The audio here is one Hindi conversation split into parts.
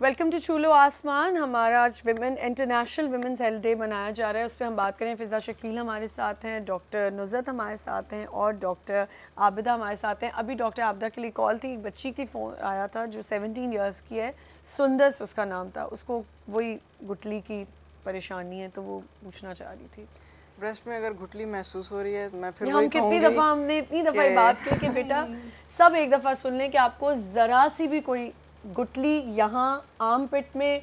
वेलकम टू चूलो आसमान। हमारा आज इंटरनेशनल विमेंस हेल्थ डे मनाया जा रहा है, उस पर हम बात करें। फ़िज़ा शकील हमारे साथ हैं, डॉक्टर नुज़रत हमारे साथ हैं और डॉक्टर आबिदा हमारे साथ हैं। अभी डॉक्टर आबिदा के लिए कॉल थी, एक बच्ची की फ़ोन आया था जो 17 इयर्स की है, सुंदस उसका नाम था, उसको वही गुटली की परेशानी है, तो वो पूछना चाह रही थी। ब्रेस्ट में अगर गुठली महसूस हो रही है तो मैं फिर हम कितनी दफ़ा हमने इतनी दफ़ा ये बात की कि बेटा सब एक दफ़ा सुन लें कि आपको ज़रा सी भी कोई गुटली यहाँ आर्म पिट में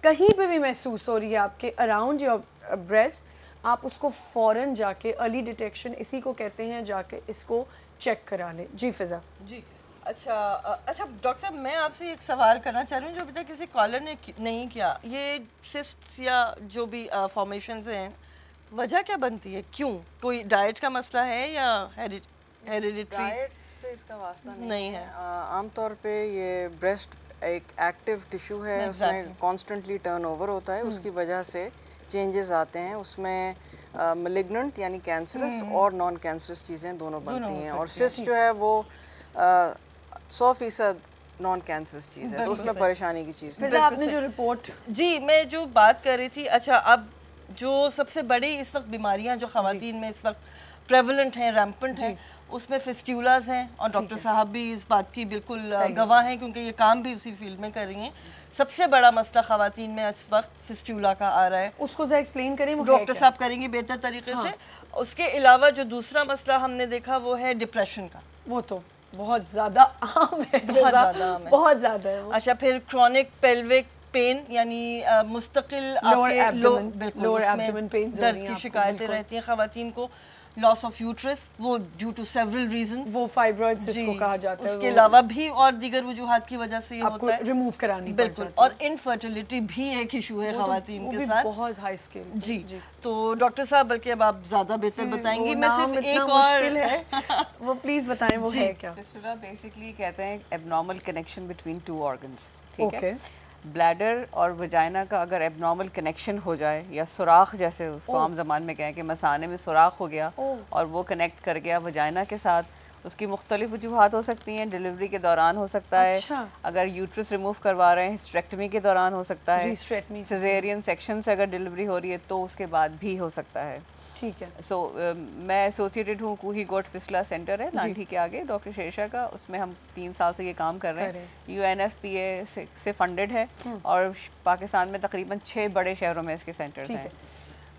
कहीं पे भी महसूस हो रही है आपके अराउंड योर ब्रेस्ट, आप उसको फ़ौरन जाके अर्ली डिटेक्शन इसी को कहते हैं, जाके इसको चेक करा लें। जी फ़िज़ा जी अच्छा डॉक्टर साहब, मैं आपसे एक सवाल करना चाह रही हूँ जो अभी तक किसी कॉलर ने नहीं किया। ये सिस्ट्स या जो भी फॉर्मेशंस हैं, वजह क्या बनती है? क्यों? कोई डाइट का मसला है या हेरिडिटरी? डाइट से इसका वास्ता नहीं है। आमतौर पे ये ब्रेस्ट एक एक्टिव टिश्यू है, उसमें कॉन्स्टेंटली टर्नओवर होता है, उसकी वजह से चेंजेस आते हैं उसमें। मलिग्नेंट यानी कैंसरस और नॉन कैंसरस चीज़ें दोनों बनती हैं, और सिस्ट जो है वो 100% नॉन कैंसरस चीज़ है, तो उसमें परेशानी की चीज़ है। आपने जो रिपोर्ट जी मैं जो बात कर रही थी, अच्छा अब जो सबसे बड़ी इस वक्त बीमारियां जो ख़वातीन में इस वक्त प्रेवलेंट हैं, रैम्पेंट हैं, उसमें फिस्ट्यूलाज हैं, और डॉक्टर साहब भी इस बात की बिल्कुल गवाह हैं क्योंकि ये काम भी उसी फील्ड में कर रही हैं। सबसे बड़ा मसला ख़वातीन में इस वक्त फिस्ट्यूला का आ रहा है। उसको ज़रा एक्सप्लेन करें, डॉक्टर साहब करेंगे बेहतर तरीके से। उसके अलावा जो दूसरा मसला हमने देखा वो है डिप्रेशन का। वो तो बहुत ज़्यादा आम है, बहुत ज़्यादा है। अच्छा, फिर क्रॉनिक पेल्विक पेन यानी मुस्तकिल लोअर एब्डोमेन पेन, दर्द की शिकायतें रहती हैं ख़वातीन को। लॉस ऑफ यूट्रस, वो ड्यू टू सेवरल रीजंस, वो फाइब्रॉइड्स जिसको कहा जाता है, उसके अलावा भी और दीगर वजूहात की वजह से ये होता है, रिमूव करानी बिल्कुल। और इनफर्टिलिटी भी एक इशू है ख़वातीन के साथ, बहुत हाई स्केल। जी तो डॉक्टर साहब बल्कि अब आप ज़्यादा बेहतर बताएंगी। मैं सिर्फ एक और है वो प्लीज़ बताएं वो है क्या। फिस्टुला बेसिकली कहते हैं abnormal connection between two organs, ठीक है। ब्लैडर और वजाइना का अगर एबनॉर्मल कनेक्शन हो जाए, या सुराख जैसे उसको आम ज़बान में कहें कि मसाने में सुराख हो गया और वो कनेक्ट कर गया वजाइना के साथ, उसकी मुख्तलिफ वजूहात हो सकती हैं। डिलीवरी के दौरान हो सकता है, अगर यूट्रस रिमूव करवा रहे हैं हिस्टेरेक्टमी के दौरान हो सकता है, सिजेरियन सेक्शन से अगर डिलीवरी हो रही है तो उसके बाद भी हो सकता है, ठीक है। सो मैं एसोसिएटेड हूँ कूही गोट फिस्टुला सेंटर है लाठी के आगे, डॉक्टर शेरशाह का, उसमें हम 3 साल से ये काम कर रहे हैं। UNFPA से फंडेड है और पाकिस्तान में तकरीबन 6 बड़े शहरों में इसके सेंटर्स हैं।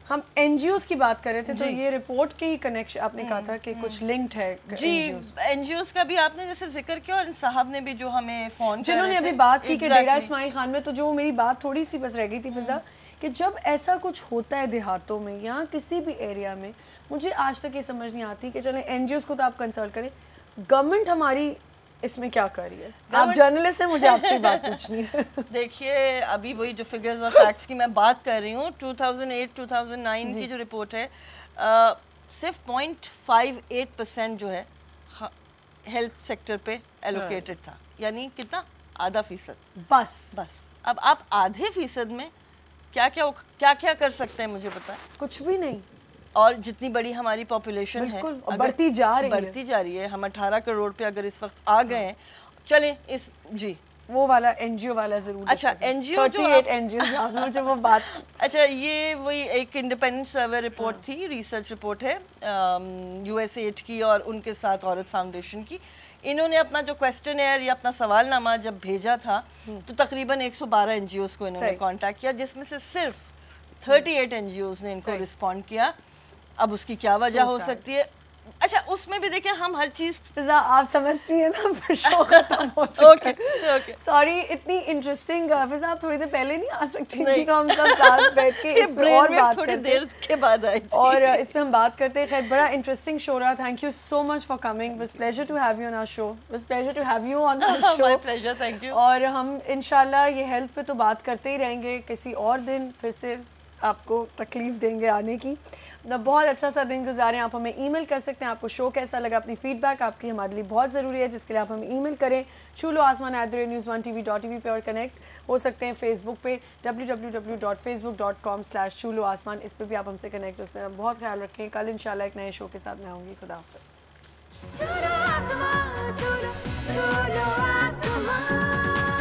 हम NGOs की बात कर रहे थे, तो ये रिपोर्ट के ही कनेक्शन आपने कहा था कि कुछ लिंक्ड है। जी NGOs का भी आपने जैसे जिक्र किया, और इन साहब ने भी जो हमें फ़ोन जिन्होंने अभी बात की कि डेरा इस्माइल खान में, तो जो मेरी बात थोड़ी सी बस रह गई थी फ़िज़ा, कि जब ऐसा कुछ होता है देहातों में या किसी भी एरिया में, मुझे आज तक ये समझ नहीं आती कि चलें NGOs को तो आप कंसल्ट करें, गवर्नमेंट हमारी इसमें क्या कर रही है? आप जर्नलिस्ट हैं, मुझे आपसे बात पूछनी है। देखिए अभी वही जो फिगर्स और फैक्ट्स की मैं बात कर रही हूँ, 2008-2009 की जो रिपोर्ट है, सिर्फ 0.58% जो है हेल्थ सेक्टर पे एलोकेटेड था, यानी कितना? आधा फीसद बस। अब आप आधे फीसद में क्या क्या कर सकते हैं, मुझे बताएं। कुछ भी नहीं। और जितनी बड़ी हमारी पॉपुलेशन है, बढ़ती जा रही है, हम 18 करोड़ पे अगर इस वक्त आ गए हैं, चलें इस जी वो वाला NGO वाला जरूर। अच्छा NGO 38 NGOs आपने मुझे वो बात अच्छा ये वही एक इंडिपेंडेंट सर्वे रिपोर्ट थी, रिसर्च रिपोर्ट है USAID की और उनके साथ औरत फाउंडेशन की। इन्होंने अपना जो क्वेश्चनएयर या अपना सवालनामा जब भेजा था, तो तकरीबन 112 NGOs को इन्होंने कांटेक्ट किया, जिसमें से सिर्फ 38 NGOs ने इनको रिस्पॉन्ड किया। अब उसकी क्या वजह हो सकती है? अच्छा उसमें भी देखिए हम हर चीज़ फ़िज़ा आप समझती हैं ना, फिर शो खत्म हो चुका है। सॉरी इतनी इंटरेस्टिंग फ़िज़ा आप थोड़ी देर पहले नहीं आ सकती थी, तो हम सब साथ बैठ के इस पे और बात थोड़ी देर के बाद आई और इस पे हम बात करते हैं। खैर बड़ा इंटरेस्टिंग शो रहा। Thank you so much for coming, was pleasure to have you on our show, was pleasure to have you on our show. My pleasure, thank you. और हम इंशाल्लाह ये हेल्थ पे तो बात करते ही रहेंगे, किसी और दिन फिर से आपको तकलीफ़ देंगे आने की। बहुत अच्छा सा दिन गुजारें। आप हमें ईमेल कर सकते हैं, आपको शो कैसा लगा, अपनी फीडबैक आपकी हमारे लिए बहुत ज़रूरी है, जिसके लिए आप हमें ईमेल करें chuloasman@news1tv.tv पे, और कनेक्ट हो सकते हैं फेसबुक पे www.facebook.com/chuloasman, इस पर भी आप हमसे कनेक्ट हो सकते हैं। बहुत ख्याल रखें, कल इंशाल्लाह एक नए शो के साथ मैं आऊँगी। खुदा हाफ़िज़।